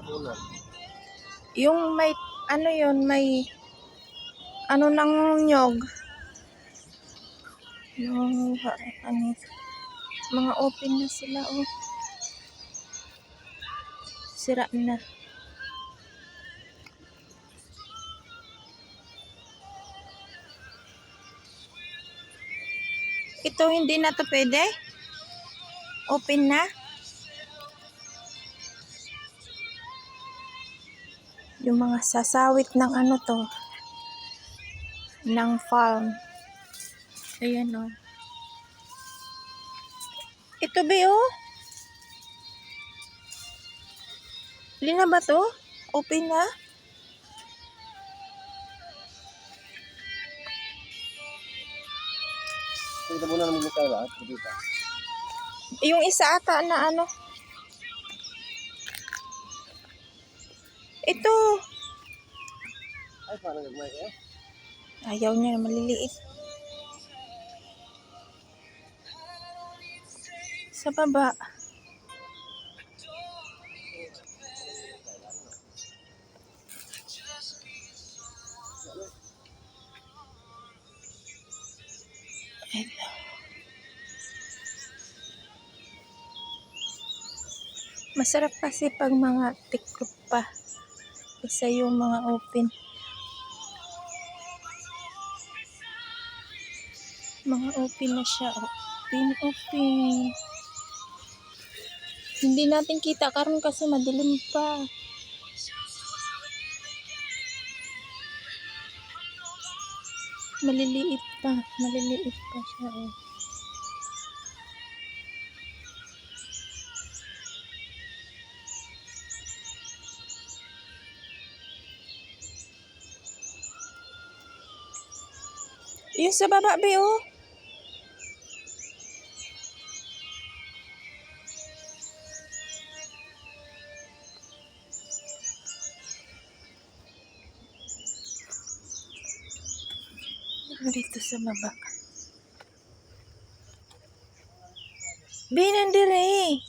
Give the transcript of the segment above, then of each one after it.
tabunan. Yung may, ano yun, may, ano ng nyog. Yung, ano, mga open na sila, oh. Sira na. Ito, hindi na to pwede? Open na? Yung mga sasawit ng ano to, ng farm. Ayan, oh. Ito ba, oh? Hindi na ba to? Open na? Ito tabunan ng mga lahat. Dito. Yung isa ata na ano. Ito. Ay, paano nagmay eh? Ayaw niya, maliliit. Sa baba. Ito. Masarap kasi pag mga tiklop pa. Isa yung mga open. Mga open na siya. Open, open. Hindi natin kita karon kasi madilim pa. Maliliit pa. Maliliit pa siya. Oh. Yung sa baba, be, oh. Dito sa baba. Be, nandire.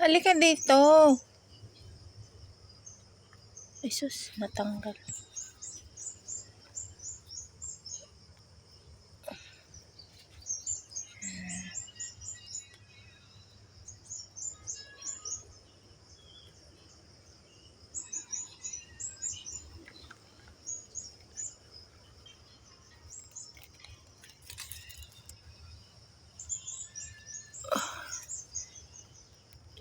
Halika dito. Ay sus, natanggal.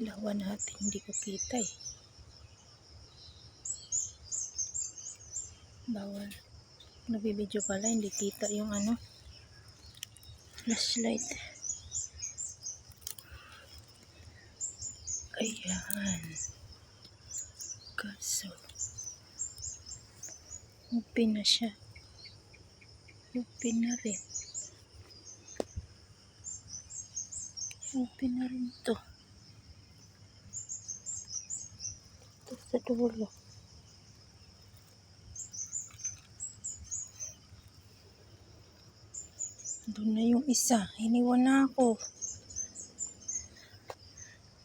Lawan natin, hindi ko kita eh. Bawal. Nabibidyo pala, hindi kita yung ano. Flashlight. Ayan. Kaso. Open na siya. Open na rin. Open na rin to. Ito sa dulo. Doon na yung isa. Iniwan na ako.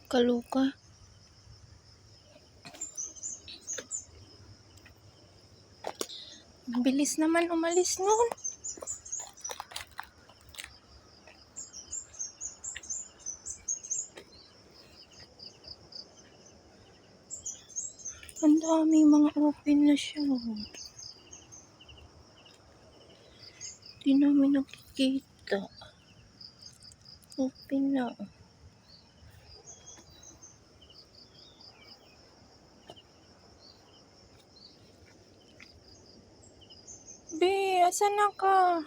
Kaluka. Bilis naman umalis noon. Ang dami mga open na siya. Hindi namin nakikita. Open na. Be, asan na ka?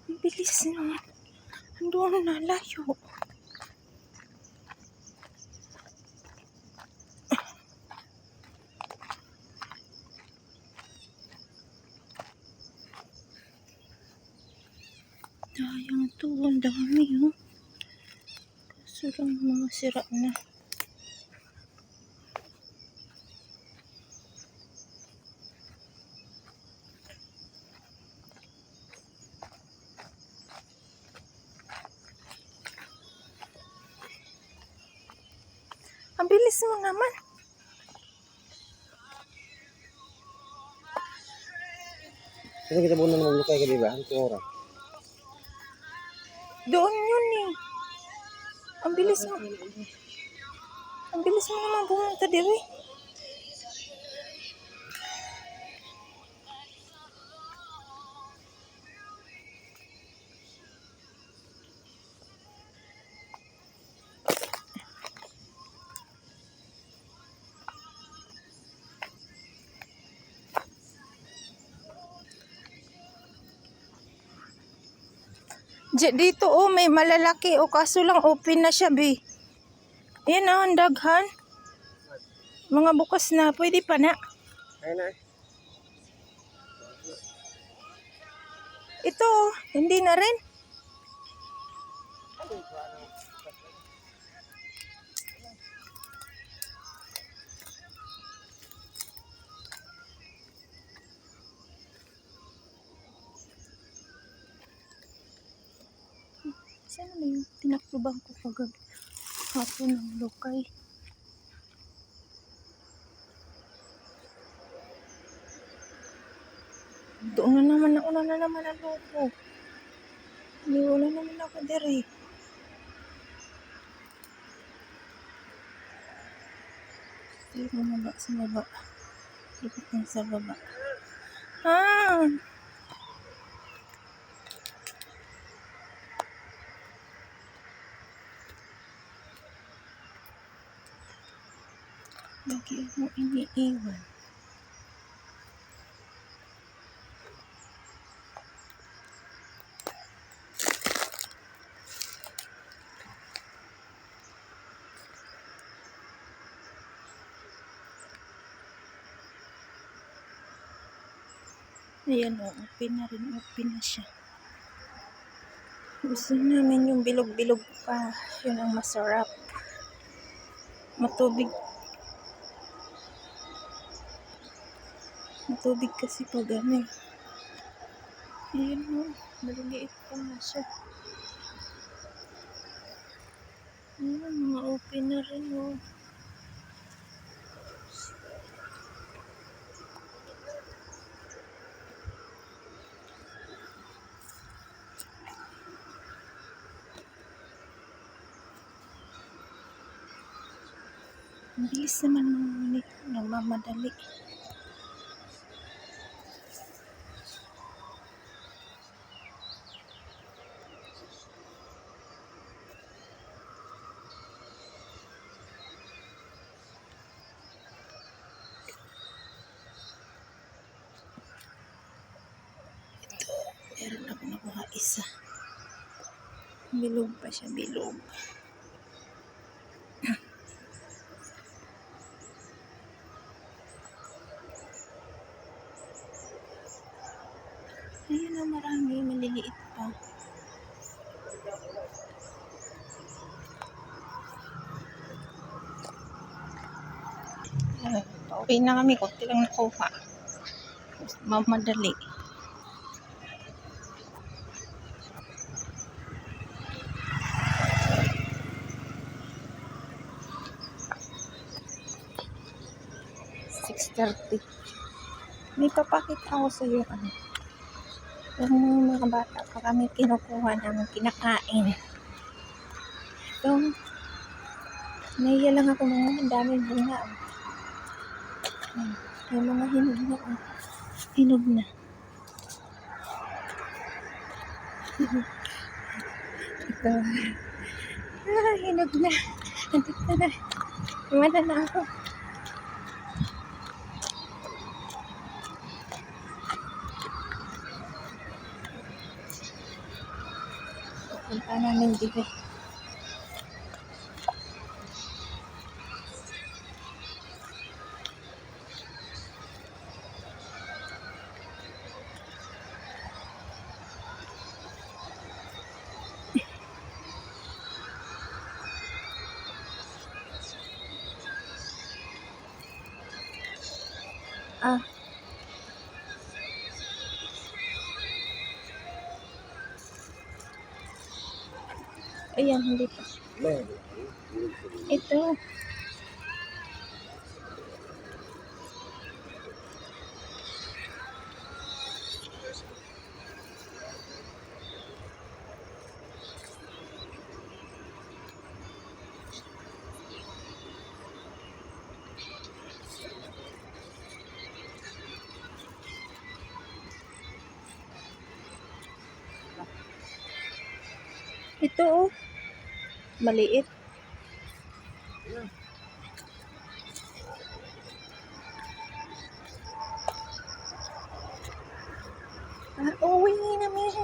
Ang bilis naman. Andun na, layo. Sayang to, ang dami oh. Kaso lang mga sira na. Ang bilis mo naman. Kasi kita muna maglukay ka, di ba? Ang oras. Doon yun eh. Ang bilis mo. Ang bilis mo naman pumunta diri. Dito oh, may malalaki oh, kaso lang open na siya, be. Ayan oh, ang daghan. Mga bukas na, pwede pa na. Ayun na. Ito oh, hindi na rin. Saan na yung tinakluban ko kagabi? Hapon ng lukay. Doon na naman ako na naman ang loko. Hindi, wala naman ako dere. Hindi mo sa baba. Lipit lang sa baba. Ah! Lagi mo iniiwan. Ayan o, open na rin. Open na siya. Gusto namin yung bilog-bilog pa. Yun ang masarap. Matubig. Matubig kasi pag ano. Ayan o, maliliit pa na siya. Ayan, mga open na rin o. Ang bilis naman nagmamadali. Ito, meron ako nakuha isa. Bilog pa siya, bilog. Ayan na, marami, maliliit pa. Pauwi na kami, konti lang nakuha. Mamadali. $6:30. May papakita ako sa iyo ano. Yung mga bata pa kami kinukuha ng kinakain. Ito, naiya lang ako mga daming bunga. Yung mga hinog na. Hinog na. Ito. Hinog na. Andito na. Wala na ako. Punta namin dito. Ayan, hindi pa. Ito. Ito oh. Maliit. Uwi namin.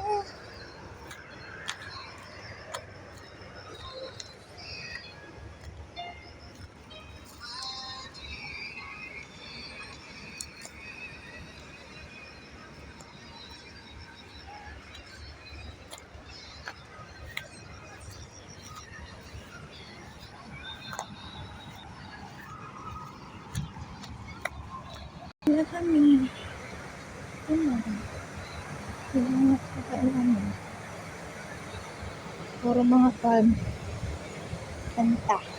Wala kami. Ano? Yung mga kakailan mo. Puro mga kanta.